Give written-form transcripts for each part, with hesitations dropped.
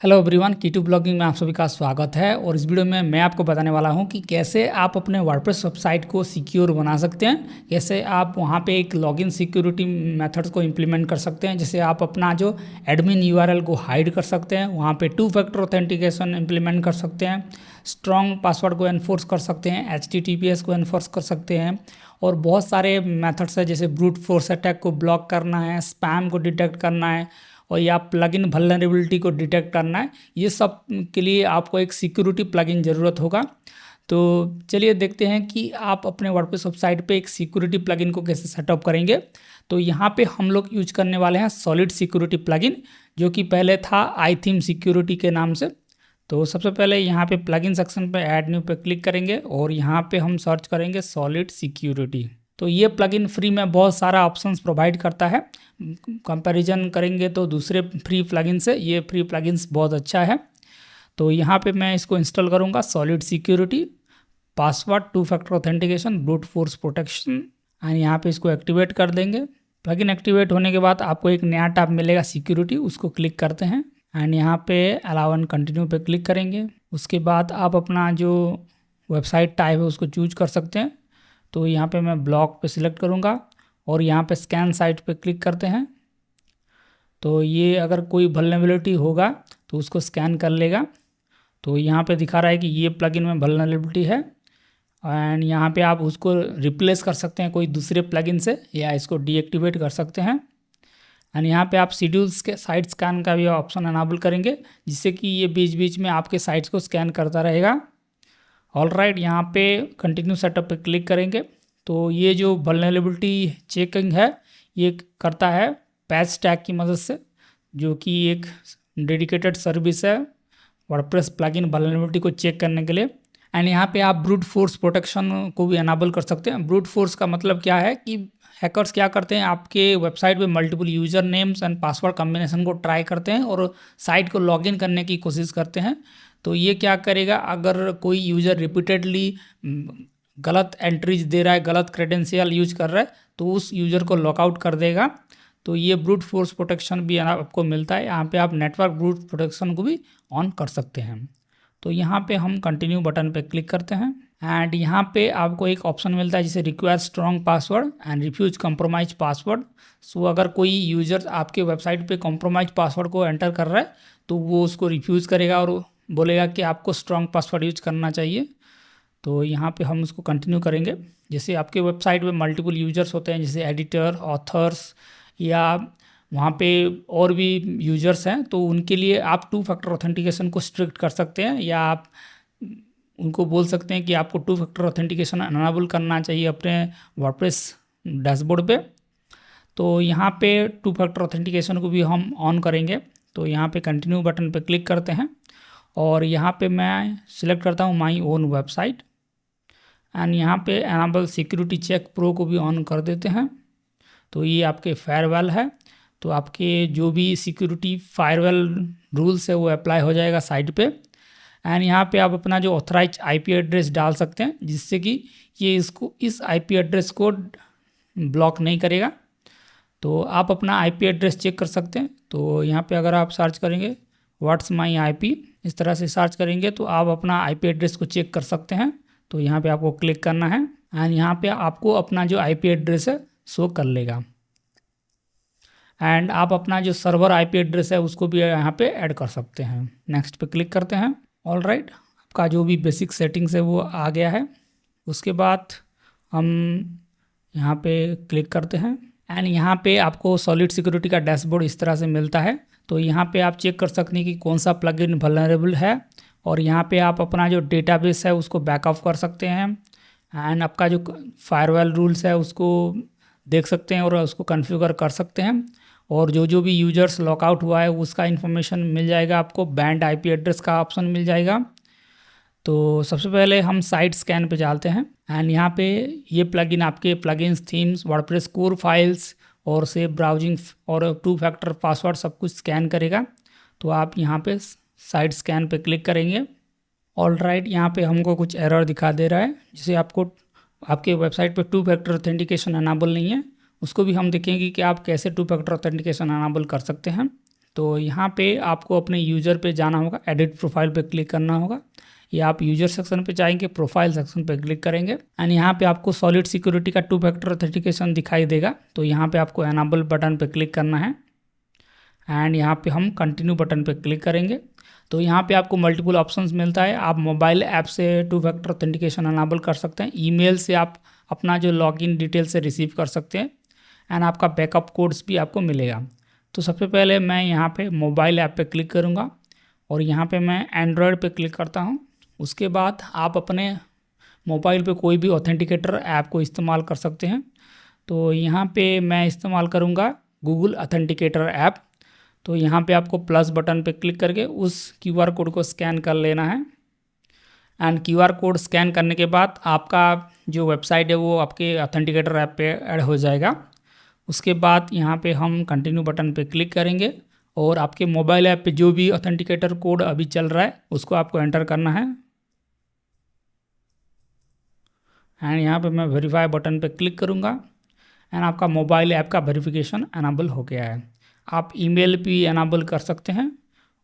Hello everyone, keto blogging में आप सभी का स्वागत है। और इस वीडियो में मैं आपको बताने वाला हूं कि कैसे आप अपने वर्डप्रेस वेबसाइट को सिक्योर बना सकते हैं, कैसे आप वहां पे एक लॉगिन सिक्योरिटी मेथड्स को इम्प्लीमेंट कर सकते हैं, जैसे आप अपना जो एडमिन यूआरएल को हाइड कर सकते हैं, वहां पे 2 फैक्टर ऑथेंटिकेशन इम्प्लीमेंट कर सकते हैं, स्ट्रॉन्ग पासवर्ड को एनफोर्स कर सकते हैं, HTTPS को एनफोर्स कर सकते हैं, और बहुत सारे मेथड्स है जैसे ब्रूट फोर्स अटैक को ब्लॉक करना है, स्पैम को डिटेक्ट करना है, और या प्लगइन वल्नरेबिलिटी को डिटेक्ट करना है। ये सब के लिए आपको एक सिक्योरिटी प्लगइन ज़रूरत होगा। तो चलिए देखते हैं कि आप अपने वर्डप्रेस वेबसाइट पे एक सिक्योरिटी प्लगइन को कैसे सेटअप करेंगे। तो यहाँ पे हम लोग यूज करने वाले हैं सॉलिड सिक्योरिटी प्लगइन, जो कि पहले था आई थीम सिक्योरिटी के नाम से। तो सबसे पहले यहाँ पे प्लगइन सेक्शन पे ऐड न्यू पे क्लिक करेंगे और यहाँ पे हम सर्च करेंगे सॉलिड सिक्योरिटी। तो ये प्लगइन फ्री में बहुत सारा ऑप्शंस प्रोवाइड करता है। कंपैरिजन करेंगे तो दूसरे फ्री प्लगइन से ये फ्री प्लगइन्स बहुत अच्छा है। तो यहाँ पे मैं इसको इंस्टॉल करूँगा solid security, password, 2 factor authentication, brute force protection, and यहाँ पे इसको एक्टिवेट कर देंगे। प्लगइन एक्टिवेट होने के बाद आपको एक नया टैब मिलेगा सिक्योरिटी, उसको क्लिक करते हैं एंड यहाँ पे अलाउ एंड कंटिन्यू पे क्लिक करेंगे। उसके बाद आप अपना जो वेबसाइट टाइप है उसको चूज कर सकते हैं। तो यहाँ पे मैं ब्लॉक पे सिलेक्ट करूँगा और यहाँ पे स्कैन साइट पे क्लिक करते हैं। तो ये अगर कोई वल्नरेबिलिटी होगा तो उसको स्कैन कर लेगा। तो यहाँ पे दिखा रहा है कि ये प्लगइन में वल्नरेबिलिटी है एंड यहाँ पे आप उसको रिप्लेस कर सकते हैं कोई दूसरे प्लगइन से, या इसको डीएक्टिवेट कर सकते हैं। एंड यहाँ पे आप शेड्यूल्स के साइट स्कैन का भी ऑप्शन अनाबल करेंगे, जिससे कि ये बीच बीच में आपके साइट्स को स्कैन करता रहेगा। ऑलराइट, यहाँ पे कंटिन्यू सेटअप पे क्लिक करेंगे। तो ये जो वल्नरेबिलिटी चेकिंग है ये करता है पैच टैग की मदद से, जो कि एक डेडिकेटेड सर्विस है वर्डप्रेस प्लगइन वल्नरेबिलिटी को चेक करने के लिए। एंड यहाँ पे आप ब्रूट फोर्स प्रोटेक्शन को भी अनाबल कर सकते हैं। ब्रूट फोर्स का मतलब क्या है कि हैकर्स क्या करते हैं, आपके वेबसाइट पे multiple user names and password combination को ट्राई करते हैं और साइट को लॉगिन करने की कोशिश करते हैं। तो ये क्या करेगा, अगर कोई यूज़र रिपीटेडली गलत एंट्रीज दे रहा है, गलत क्रेडेंशियल यूज कर रहा है, तो उस यूज़र को लॉकआउट कर देगा। तो ये ब्रूट फोर्स प्रोटेक्शन भी आपको मिलता है। यहाँ पे आप नेटवर्क ब्रूट प्रोटेक्शन को भी ऑन कर सकते हैं। तो यहाँ पे हम कंटिन्यू बटन पे क्लिक करते हैं एंड यहाँ पे आपको एक ऑप्शन मिलता है जिसे require strong password and refuse compromise password. So अगर कोई यूज़र आपके वेबसाइट पे कॉम्प्रोमाइज पासवर्ड को एंटर कर रहा है तो वो उसको रिफ्यूज़ करेगा और बोलेगा कि आपको स्ट्रॉन्ग पासवर्ड यूज करना चाहिए। तो यहाँ पे हम उसको कंटिन्यू करेंगे। जैसे आपके वेबसाइट में मल्टीपल यूजर्स होते हैं, जैसे एडिटर, ऑथर्स, या वहाँ पे और भी यूजर्स हैं, तो उनके लिए आप 2 फैक्टर ऑथेंटिकेशन को स्ट्रिक्ट कर सकते हैं, या आप उनको बोल सकते हैं कि आपको 2 फैक्टर ऑथेंटिकेशन अनेबल करना चाहिए अपने वर्डप्रेस डैशबोर्ड पे। तो यहाँ पे 2 फैक्टर ऑथेंटिकेशन को भी हम ऑन करेंगे। तो यहाँ पे कंटिन्यू बटन पे क्लिक करते हैं और यहाँ पे मैं सिलेक्ट करता हूँ माई ओन वेबसाइट एंड यहाँ पे एनाबल सिक्योरिटी चेक प्रो को भी ऑन कर देते हैं। तो ये आपके फायरवॉल है, तो आपके जो भी सिक्योरिटी फायरवॉल रूल्स है वो अप्लाई हो जाएगा साइट पे। एंड यहाँ पे आप अपना जो ऑथराइज आईपी एड्रेस डाल सकते हैं, जिससे कि ये इस आईपी एड्रेस को ब्लॉक नहीं करेगा। तो आप अपना आईपी एड्रेस चेक कर सकते हैं। तो यहाँ पे अगर आप सर्च करेंगे व्हाट्स माई आईपी, इस तरह से सर्च करेंगे तो आप अपना आईपी एड्रेस को चेक कर सकते हैं। तो यहाँ पे आपको क्लिक करना है एंड यहाँ पे आपको अपना जो आईपी एड्रेस है शो कर लेगा। एंड आप अपना जो सर्वर आईपी एड्रेस है उसको भी यहाँ पे ऐड कर सकते हैं। नेक्स्ट पे क्लिक करते हैं। ऑलराइट, आपका जो भी बेसिक सेटिंग्स है वो आ गया है। उसके बाद हम यहाँ पे क्लिक करते हैं एंड यहाँ पे आपको सॉलिड सिक्योरिटी का डैशबोर्ड इस तरह से मिलता है। तो यहाँ पे आप चेक कर सकते हैं कि कौन सा प्लगइन वल्नरेबल है, और यहाँ पे आप अपना जो डेटाबेस है उसको बैकअप कर सकते हैं एंड आपका जो फायरवॉल रूल्स है उसको देख सकते हैं और उसको कॉन्फ़िगर कर सकते हैं। और जो भी यूजर्स लॉकआउट हुआ है उसका इन्फॉर्मेशन मिल जाएगा आपको, बैंड आईपी एड्रेस का ऑप्शन मिल जाएगा। तो सबसे पहले हम साइट स्कैन पे चलते हैं एंड यहाँ पे ये प्लगइन आपके plugins, themes, WordPress core files और सेव ब्राउजिंग और 2 फैक्टर पासवर्ड सब कुछ स्कैन करेगा। तो आप यहाँ पे साइट स्कैन पे क्लिक करेंगे। ऑलराइट, यहाँ पे हमको कुछ एरर दिखा दे रहा है, जिसे आपको आपके वेबसाइट पे 2 फैक्टर ऑथेंटिकेशन अनेबल नहीं है, उसको भी हम देखेंगे कि आप कैसे 2 फैक्टर ऑथेंटिकेशन अनेबल कर सकते हैं। तो यहाँ पे आपको अपने यूज़र पे जाना होगा, एडिट प्रोफाइल पे क्लिक करना होगा, या आप यूजर सेक्शन पे जाएंगे, प्रोफाइल सेक्शन पे क्लिक करेंगे एंड यहाँ पे आपको सॉलिड सिक्योरिटी का 2 फैक्टर ऑथेंटिकेशन दिखाई देगा। तो यहाँ पे आपको एनाबल बटन पे क्लिक करना है एंड यहाँ पे हम कंटिन्यू बटन पे क्लिक करेंगे। तो यहाँ पे आपको मल्टीपल ऑप्शंस मिलता है। आप मोबाइल ऐप से 2 फैक्टर ऑथेंटिकेशन एनाबल कर सकते हैं, ईमेल से आप अपना जो लॉगिन डिटेल से रिसीव कर सकते हैं एंड आपका बैकअप कोड्स भी आपको मिलेगा। तो सबसे पहले मैं यहाँ पे मोबाइल ऐप पे क्लिक करूँगा और यहाँ पे मैं एंड्रॉयड पे क्लिक करता हूँ। उसके बाद आप अपने मोबाइल पे कोई भी ऑथेंटिकेटर ऐप को इस्तेमाल कर सकते हैं। तो यहाँ पे मैं इस्तेमाल करूँगा गूगल ऑथेंटिकेटर ऐप। तो यहाँ पे आपको प्लस बटन पे क्लिक करके उस QR कोड को स्कैन कर लेना है एंड QR कोड स्कैन करने के बाद आपका जो वेबसाइट है वो आपके ऑथेंटिकेटर ऐप पे ऐड हो जाएगा। उसके बाद यहाँ पे हम कंटिन्यू बटन पे क्लिक करेंगे और आपके मोबाइल ऐप पे जो भी ऑथेंटिकेटर कोड अभी चल रहा है उसको आपको एंटर करना है एंड यहाँ पे मैं वेरीफाई बटन पे क्लिक करूँगा एंड आपका मोबाइल ऐप का वेरिफिकेशन एनाबल हो गया है। आप ईमेल भी एनाबल कर सकते हैं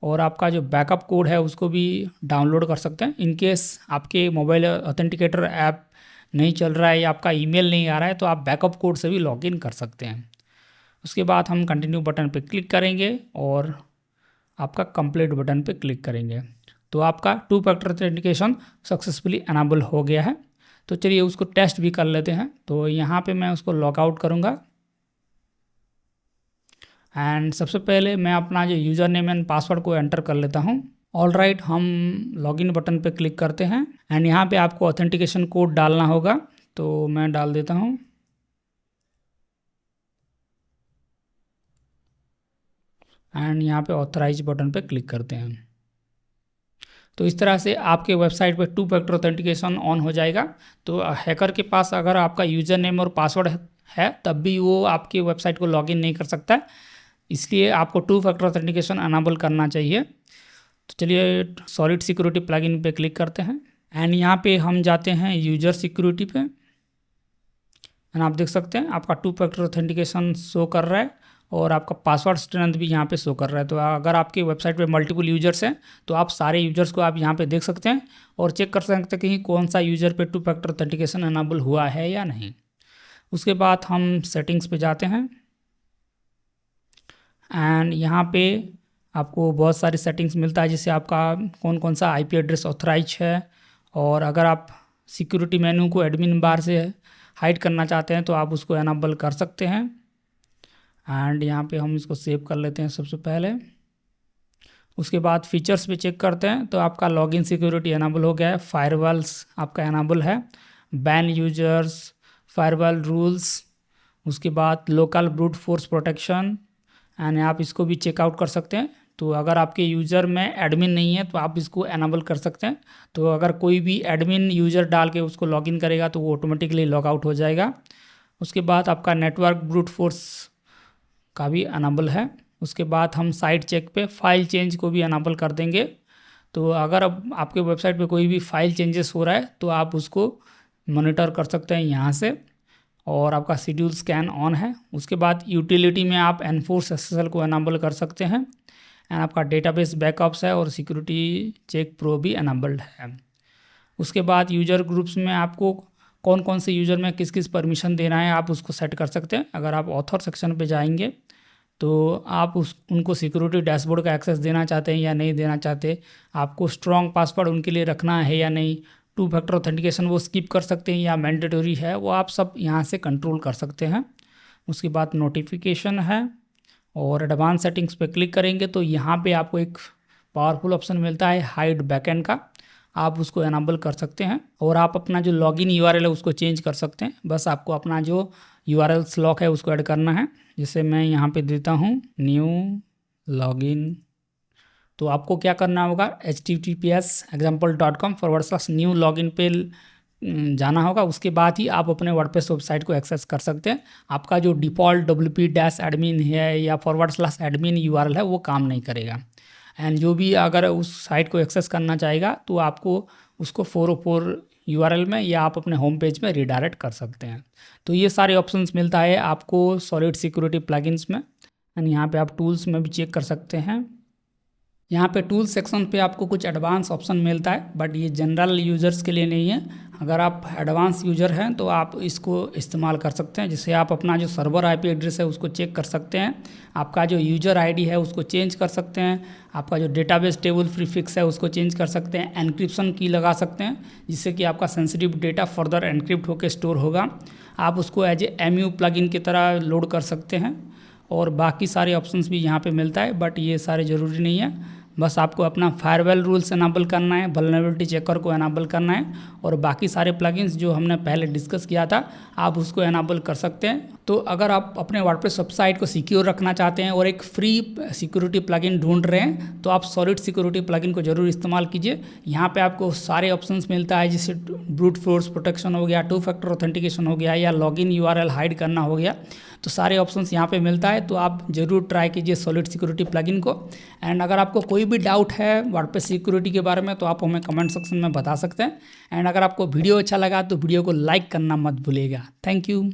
और आपका जो बैकअप कोड है उसको भी डाउनलोड कर सकते हैं। इन केस आपके मोबाइल ऑथेंटिकेटर ऐप नहीं चल रहा है या आपका ईमेल नहीं आ रहा है तो आप बैकअप कोड से भी लॉगिन कर सकते हैं। उसके बाद हम कंटिन्यू बटन पे क्लिक करेंगे और आपका कंप्लीट बटन पे क्लिक करेंगे तो आपका 2 फैक्टर ऑथेंटिकेशन सक्सेसफुली एनाबल हो गया है। तो चलिए उसको टेस्ट भी कर लेते हैं। तो यहाँ पे मैं उसको लॉग आउट करूँगा एंड सबसे पहले मैं अपना जो यूज़र नेम एंड पासवर्ड को एंटर कर लेता हूँ। ऑल राइट, हम लॉगिन बटन पे क्लिक करते हैं एंड यहाँ पे आपको ऑथेंटिकेशन कोड डालना होगा। तो मैं डाल देता हूँ एंड यहाँ पे ऑथराइज बटन पे क्लिक करते हैं। तो इस तरह से आपके वेबसाइट पे 2 फैक्टर ऑथेंटिकेशन ऑन हो जाएगा। तो हैकर के पास अगर आपका यूज़र नेम और पासवर्ड है तब भी वो आपकी वेबसाइट को लॉगिन नहीं कर सकता है, इसलिए आपको 2 फैक्टर ऑथेंटिकेशन अनेबल करना चाहिए। तो चलिए सॉलिड सिक्योरिटी प्लगइन पे क्लिक करते हैं एंड यहाँ पे हम जाते हैं यूजर सिक्योरिटी पे एंड आप देख सकते हैं आपका 2 फैक्टर ऑथेंटिकेशन शो कर रहा है और आपका पासवर्ड स्ट्रेंथ भी यहाँ पे शो कर रहा है। तो अगर आपकी वेबसाइट पे मल्टीपल यूजर्स हैं तो आप सारे यूजर्स को आप यहाँ पे देख सकते हैं और चेक कर सकते हैं कि कौन सा यूज़र पे 2 फैक्टर ऑथेंटिकेशन अनेबल हुआ है या नहीं। उसके बाद हम सेटिंग्स पे जाते हैं एंड यहाँ पे आपको बहुत सारी सेटिंग्स मिलता है जिससे आपका कौन कौन सा IP एड्रेस ऑथराइज है और अगर आप सिक्योरिटी मेनू को एडमिन बार से हाइड करना चाहते हैं तो आप उसको अनेबल कर सकते हैं एंड यहाँ पे हम इसको सेव कर लेते हैं सबसे पहले। उसके बाद फीचर्स पे चेक करते हैं तो आपका लॉगिन सिक्योरिटी अनेबल हो गया है, फायरवॉल्स आपका अनेबल है, बैन यूजर्स, फायरवॉल रूल्स, उसके बाद local brute force protection and आप इसको भी चेकआउट कर सकते हैं। तो अगर आपके यूज़र में एडमिन नहीं है तो आप इसको अनेबल कर सकते हैं। तो अगर कोई भी एडमिन यूज़र डाल के उसको लॉगिन करेगा तो वो ऑटोमेटिकली लॉग आउट हो जाएगा। उसके बाद आपका नेटवर्क ब्रूट फोर्स का भी अनेबल है। उसके बाद हम साइट चेक पे फाइल चेंज को भी अनेबल कर देंगे। तो अगर अब आपके वेबसाइट पे कोई भी फाइल चेंजेस हो रहा है तो आप उसको मॉनिटर कर सकते हैं यहाँ से और आपका शेड्यूल स्कैन ऑन है। उसके बाद यूटिलिटी में आप एनफोर्स SSL को अनेबल कर सकते हैं एंड आपका डेटाबेस बैकअप्स है और सिक्योरिटी चेक प्रो भी अनेबल्ड है। उसके बाद यूज़र ग्रुप्स में आपको कौन कौन से यूज़र में किस किस परमिशन देना है आप उसको सेट कर सकते हैं। अगर आप ऑथर सेक्शन पे जाएंगे तो आप उनको सिक्योरिटी डैशबोर्ड का एक्सेस देना चाहते हैं या नहीं देना चाहते, आपको स्ट्रॉन्ग पासवर्ड उनके लिए रखना है या नहीं, 2 फैक्टर ऑथेंटिकेशन वो स्किप कर सकते हैं या मैंडेटरी है, वो आप सब यहाँ से कंट्रोल कर सकते हैं। उसके बाद नोटिफिकेशन है और एडवांस सेटिंग्स पे क्लिक करेंगे तो यहाँ पे आपको एक पावरफुल ऑप्शन मिलता है हाइड बैकएंड का, आप उसको एनाबल कर सकते हैं और आप अपना जो लॉगिन URL है उसको चेंज कर सकते हैं। बस आपको अपना जो URL स्लॉक है उसको ऐड करना है। जैसे मैं यहाँ पे देता हूँ न्यू लॉगिन, तो आपको क्या करना होगा https://new login पे जाना होगा। उसके बाद ही आप अपने वर्डप्रेस वेबसाइट को एक्सेस कर सकते हैं। आपका जो डिफ़ॉल्ट wp-admin है या /admin URL है वो काम नहीं करेगा एंड जो भी अगर उस साइट को एक्सेस करना चाहेगा तो आपको उसको 404 URL में या आप अपने होम पेज में रिडायरेक्ट कर सकते हैं। तो ये सारे ऑप्शंस मिलता है आपको सॉलिड सिक्योरिटी प्लगइन्स में एंड यहाँ पे आप टूल्स में भी चेक कर सकते हैं। यहाँ पे टूल सेक्शन पे आपको कुछ एडवांस ऑप्शन मिलता है, बट ये जनरल यूज़र्स के लिए नहीं है। अगर आप एडवांस यूज़र हैं तो आप इसको इस्तेमाल कर सकते हैं, जिससे आप अपना जो सर्वर आईपी एड्रेस है उसको चेक कर सकते हैं, आपका जो यूज़र आईडी है उसको चेंज कर सकते हैं, आपका जो डेटाबेस टेबल प्रीफिक्स है उसको चेंज कर सकते हैं, एन्क्रिप्शन की लगा सकते हैं जिससे कि आपका सेंसिटिव डेटा फर्दर एनक्रिप्ट होकर स्टोर होगा। आप उसको एज ए MU प्लगइन की तरह लोड कर सकते हैं और बाकी सारे ऑप्शंस भी यहाँ पे मिलता है, बट ये सारे ज़रूरी नहीं है। बस आपको अपना फायरवॉल रूल्स एनाबल करना है, वल्नरेबिलिटी चेकर को एनाबल करना है और बाकी सारे प्लगइन्स जो हमने पहले डिस्कस किया था आप उसको एनाबल कर सकते हैं। तो अगर आप अपने वर्डप्रेस वेबसाइट को सिक्योर रखना चाहते हैं और एक फ्री सिक्योरिटी प्लगइन ढूंढ रहे हैं तो आप सॉलिड सिक्योरिटी प्लगइन को जरूर इस्तेमाल कीजिए। यहाँ पे आपको सारे ऑप्शंस मिलता है, जैसे ब्रूट फोर्स प्रोटेक्शन हो गया, 2 फैक्टर ऑथेंटिकेशन हो गया, या लॉगिन URL हाइड करना हो गया, तो सारे ऑप्शंस यहाँ पे मिलता है। तो आप ज़रूर ट्राई कीजिए सॉलिड सिक्योरिटी प्लगइन को। एंड अगर आपको कोई भी डाउट है वर्डप्रेस सिक्योरिटी के बारे में तो आप हमें कमेंट सेक्शन में बता सकते हैं। एंड अगर आपको वीडियो अच्छा लगा तो वीडियो को लाइक करना मत भूलिएगा। Thank you.